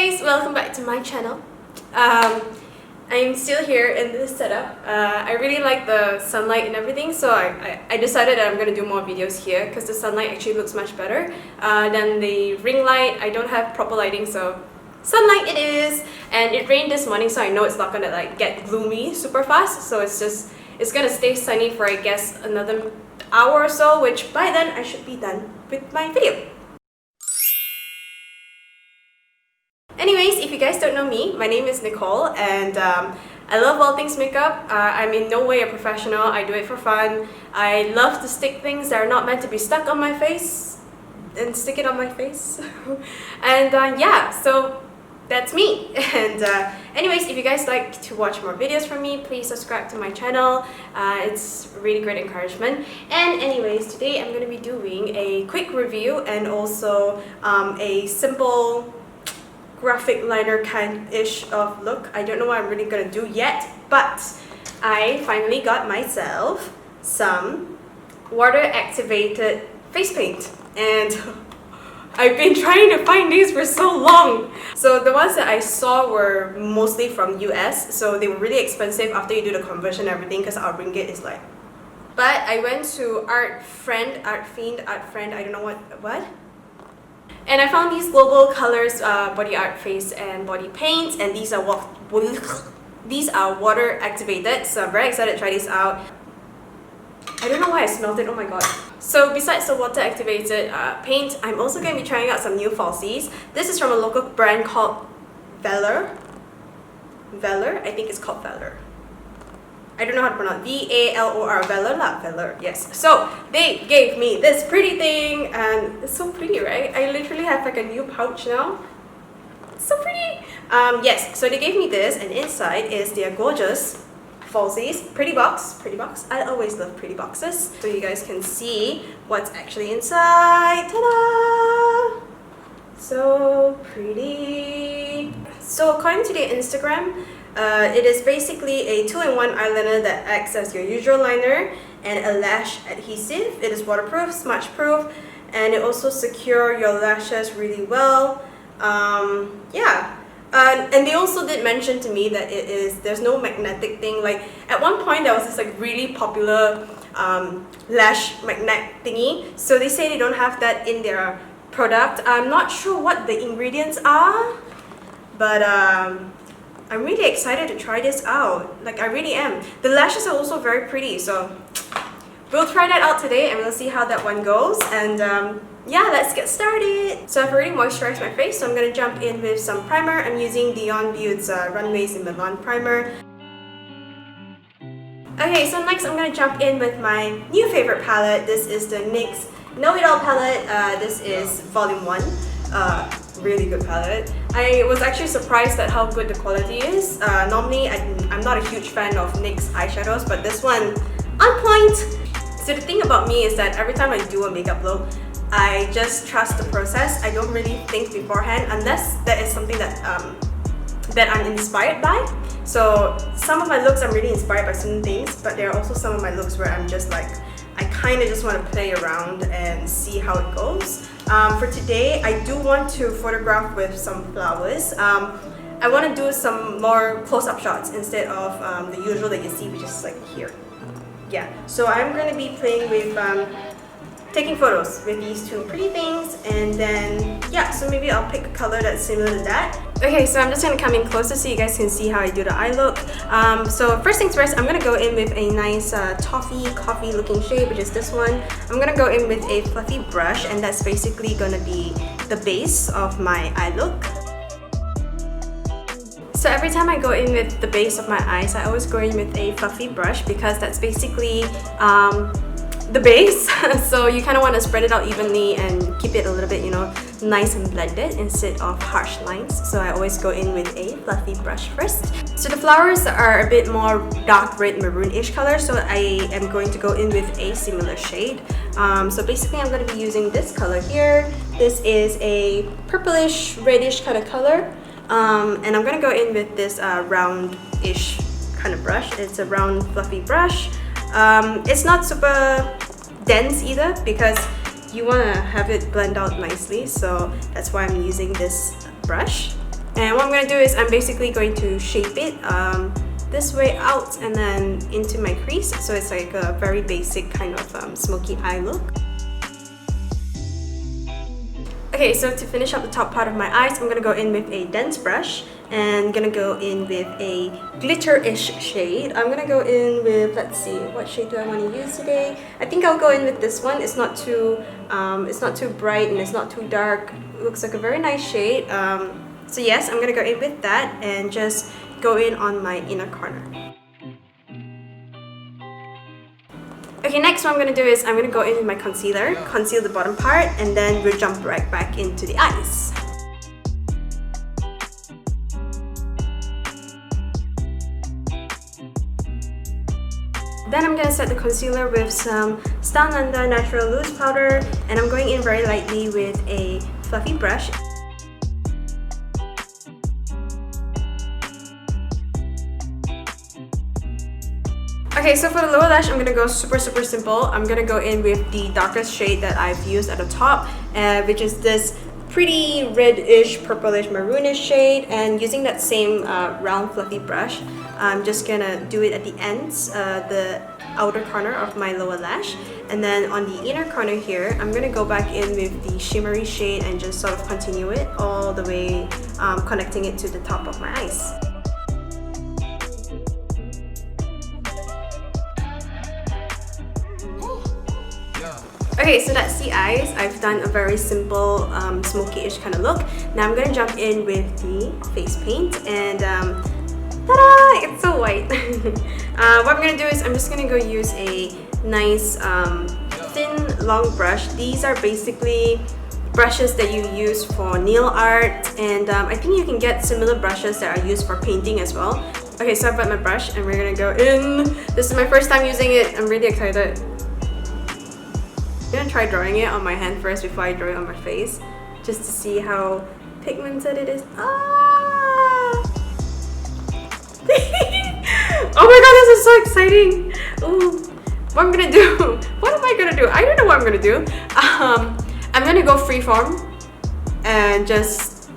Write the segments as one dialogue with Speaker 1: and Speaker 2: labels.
Speaker 1: guys, welcome back to my channel. I'm still here in this setup. I really like the sunlight and everything, so I decided that I'm going to do more videos here because the sunlight actually looks much better than the ring light. I don't have proper lighting, so sunlight it is. And it rained this morning, so I know it's not going to like get gloomy super fast, so it's going to stay sunny for I guess another hour or so, which by then I should be done with my video. Anyways, if you guys don't know me, my name is Nicole, and I love all things makeup. I'm in no way a professional. I do it for fun. I love to stick things that are not meant to be stuck on my face and stick it on my face. And yeah, so that's me. And anyways, if you guys like to watch more videos from me, please subscribe to my channel. It's really great encouragement. And anyways, today I'm going to be doing a quick review and also a simple graphic liner kind-ish of look. I don't know what I'm really gonna do yet, but I finally got myself some water-activated face paint, and I've been trying to find these for so long. So the ones that I saw were mostly from US, so they were really expensive after you do the conversion and everything, because our ringgit is like. But I went to Art Friend, I don't know what? And I found these Global Colors Body Art Face and Body Paints, and these are water activated, so I'm very excited to try this out. I don't know why I smelled it, oh my god. So besides the water activated paint, I'm also going to be trying out some new falsies. This is from a local brand called Valor, I think it's called Valor. I don't know how to pronounce V-A-L-O-R, Valor, yes. So they gave me this pretty thing, and it's so pretty, right? I literally have like a new pouch now. It's so pretty. Yes, so they gave me this, and inside is their gorgeous falsies. Pretty box. I always love pretty boxes. So you guys can see what's actually inside. Ta-da! So pretty. So according to their Instagram, it is basically a 2-in-1 eyeliner that acts as your usual liner and a lash adhesive. It is waterproof, smudge proof, and it also secures your lashes really well. Yeah, and they also did mention to me that there's no magnetic thing. Like at one point there was this like really popular lash magnet thingy, so they say they don't have that in their product. I'm not sure what the ingredients are, but I'm really excited to try this out. Like, I really am. The lashes are also very pretty, so we'll try that out today and we'll see how that one goes. And yeah, let's get started. So I've already moisturized my face, so I'm going to jump in with some primer. I'm using Dion Beauty's Runways in Milan primer. Okay, so next I'm going to jump in with my new favorite palette. This is the NYX Know It All palette. This is Volume 1. Really good palette. I was actually surprised at how good the quality is. Normally, I'm not a huge fan of NYX eyeshadows, but this one, on point! So the thing about me is that every time I do a makeup look, I just trust the process. I don't really think beforehand, unless that is something that I'm inspired by. So some of my looks I'm really inspired by certain things, but there are also some of my looks where I'm just like, I kind of just want to play around and see how it goes. For today, I do want to photograph with some flowers. I want to do some more close-up shots instead of the usual that you see, which is like here. Yeah, so I'm going to be playing with taking photos with these two pretty things, and then yeah, so maybe I'll pick a color that's similar to that. Okay, so I'm just going to come in closer so you guys can see how I do the eye look. So first things first, I'm going to go in with a nice toffee coffee looking shade, which is this one. I'm going to go in with a fluffy brush, and that's basically going to be the base of my eye look. So every time I go in with the base of my eyes, I always go in with a fluffy brush because that's basically the base. So you kind of want to spread it out evenly and keep it a little bit, you know, nice and blended instead of harsh lines. So I always go in with a fluffy brush first. So the flowers are a bit more dark red maroonish color, so I am going to go in with a similar shade. So basically I'm going to be using this color here. This is a purplish reddish kind of color. And I'm going to go in with this round-ish kind of brush. It's a round fluffy brush. It's not super dense either because you want to have it blend out nicely, so that's why I'm using this brush. And what I'm going to do is I'm basically going to shape it this way out and then into my crease, so it's like a very basic kind of smoky eye look. Okay, so to finish up the top part of my eyes, I'm gonna go in with a dense brush and gonna go in with a glitter-ish shade. I'm gonna go in with, let's see, what shade do I want to use today? I think I'll go in with this one. It's not too bright and it's not too dark. It looks like a very nice shade. So yes, I'm gonna go in with that and just go in on my inner corner. Okay, next what I'm going to do is I'm going to go in with my concealer, conceal the bottom part, and then we'll jump right back into the eyes. Then I'm going to set the concealer with some Style Nanda Natural Loose Powder, and I'm going in very lightly with a fluffy brush. Okay, so for the lower lash, I'm gonna go super simple. I'm gonna go in with the darkest shade that I've used at the top, which is this pretty reddish, purplish, maroonish shade. And using that same round fluffy brush, I'm just gonna do it at the ends, the outer corner of my lower lash. And then on the inner corner here, I'm gonna go back in with the shimmery shade and just sort of continue it all the way, connecting it to the top of my eyes. Okay, so that's the eyes. I've done a very simple smoky-ish kind of look. Now I'm gonna jump in with the face paint and ta-da! It's so white. What I'm gonna do is I'm just gonna go use a nice thin long brush. These are basically brushes that you use for nail art, and I think you can get similar brushes that are used for painting as well. Okay, so I've got my brush and we're gonna go in. This is my first time using it. I'm really excited. I'm gonna try drawing it on my hand first before I draw it on my face, just to see how pigmented it is. Ah! Oh my god, this is so exciting! Ooh. What I'm gonna do? What am I gonna do? I don't know what I'm gonna do. I'm gonna go freeform and just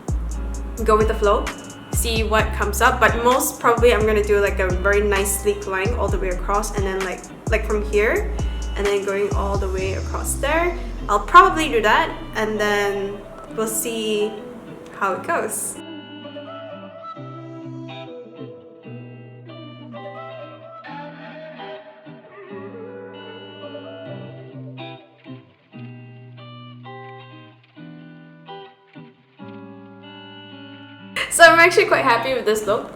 Speaker 1: go with the flow, see what comes up. But most probably I'm gonna do like a very nice sleek line all the way across, and then like from here, and then going all the way across there. I'll probably do that, and then we'll see how it goes. So I'm actually quite happy with this look.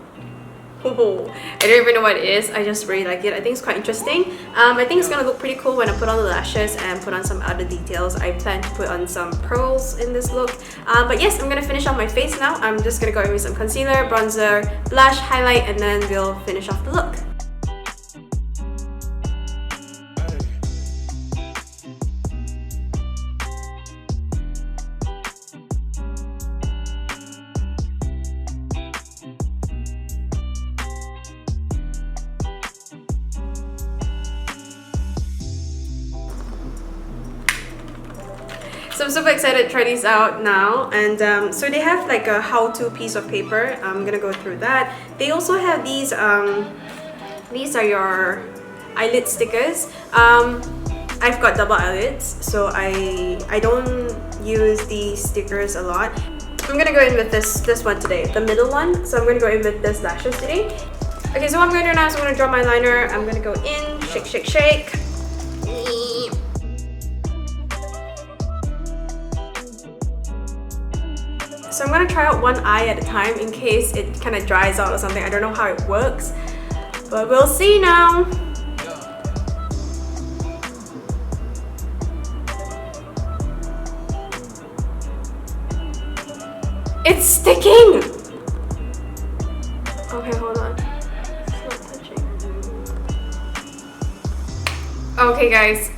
Speaker 1: I don't even know what it is. I just really like it. I think it's quite interesting. I think it's gonna look pretty cool when I put on the lashes and put on some other details. I plan to put on some pearls in this look. But yes, I'm gonna finish off my face now. I'm just gonna go in with some concealer, bronzer, blush, highlight, and then we'll finish off the look. So I'm super excited to try these out now, and so they have like a how-to piece of paper. I'm gonna go through that. They also have these are your eyelid stickers. I've got double eyelids, so I don't use these stickers a lot. I'm gonna go in with this one today, the middle one. So I'm gonna go in with this lashes today. Okay, so what I'm gonna do now is I'm gonna draw my liner. I'm gonna go in, shake, shake, shake. So I'm gonna try out one eye at a time in case it kind of dries out or something. I don't know how it works, but we'll see now. It's sticking! Okay, hold on. It's not touching. Okay guys,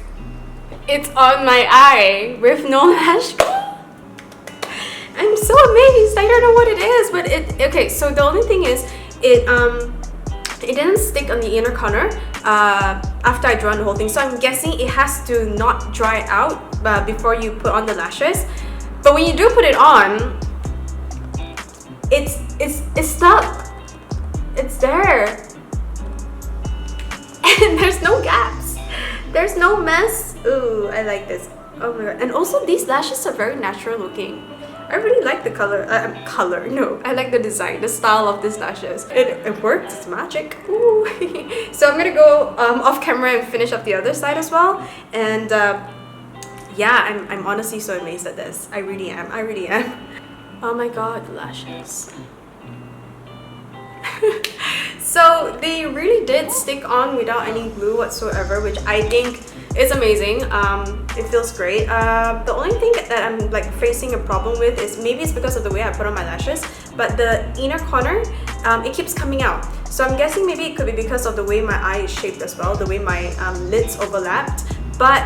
Speaker 1: it's on my eye with no lash. I'm so amazed. I don't know what it is, but okay, so the only thing is it didn't stick on the inner corner after I drawn the whole thing, so I'm guessing it has to not dry out before you put on the lashes. But when you do put it on, it's It's stuck. It's there. And there's no gaps. There's no mess. Ooh, I like this. Oh my god. And also these lashes are very natural looking. I really like the color. I like the design, the style of these lashes. It works, it's magic. Ooh. So I'm gonna go off camera and finish up the other side as well. And yeah, I'm honestly so amazed at this. I really am. Oh my god, the lashes. So they really did stick on without any glue whatsoever, which I think is amazing. It feels great. The only thing that I'm like facing a problem with is maybe it's because of the way I put on my lashes, but the inner corner, it keeps coming out. So I'm guessing maybe it could be because of the way my eye is shaped as well, the way my lids overlapped. But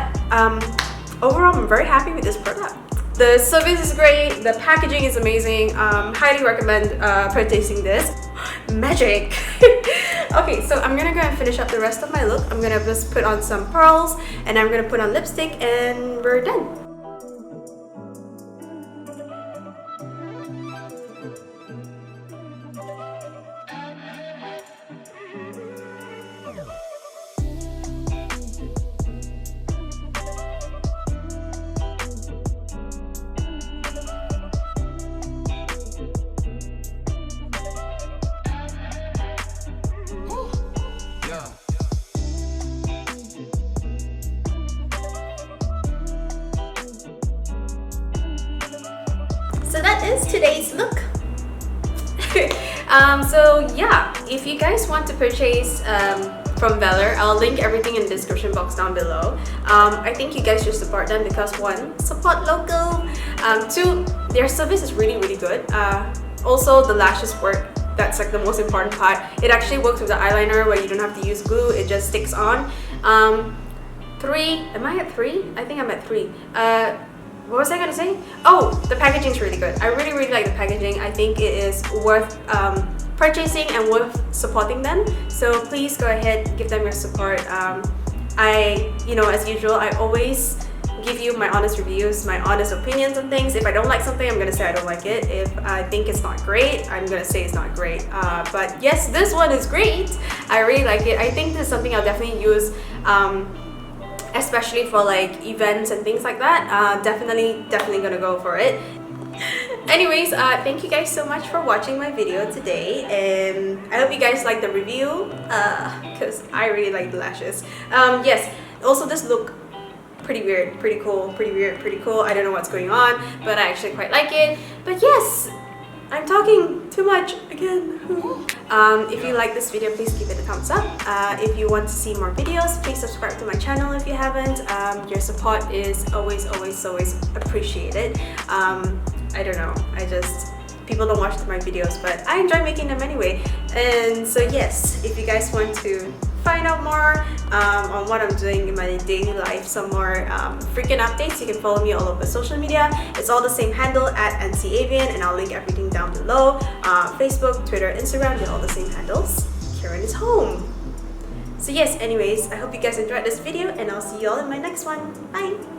Speaker 1: overall, I'm very happy with this product. The service is great, the packaging is amazing. Highly recommend purchasing this. Magic! Okay, so I'm gonna go and finish up the rest of my look. I'm gonna just put on some pearls and I'm gonna put on lipstick and we're done. So that is today's look. So yeah, if you guys want to purchase from Valor, I'll link everything in the description box down below. I think you guys should support them because 1, support local, 2, their service is really good. Also, the lashes work. That's like the most important part. It actually works with the eyeliner where you don't have to use glue, it just sticks on. 3, am I at 3? I think I'm at 3. What was I gonna say? Oh, the packaging is really good. I really like the packaging. I think it is worth purchasing and worth supporting them. So please go ahead, give them your support. As usual, I always give you my honest reviews, my honest opinions on things. If I don't like something, I'm gonna say I don't like it. If I think it's not great, I'm gonna say it's not great. But yes, this one is great. I really like it. I think this is something I'll definitely use. Especially for like events and things like that. Definitely gonna go for it. Anyways, thank you guys so much for watching my video today, and I hope you guys like the review because I really like the lashes. Yes, also this look pretty weird, pretty cool. I don't know what's going on, but I actually quite like it. But yes, I'm talking too much again. If you like this video, please give it a thumbs up. If you want to see more videos, please subscribe to my channel if you haven't. Your support is always appreciated. I don't know, people don't watch my videos, but I enjoy making them anyway. And so yes, if you guys want to find out more on what I'm doing in my daily life, some more freaking updates, you can follow me all over social media. It's all the same handle at @NCAvian, and I'll link everything down below. Facebook, Twitter, Instagram, they're all the same handles. Karen is home. So yes, anyways, I hope you guys enjoyed this video, and I'll see you all in my next one. Bye!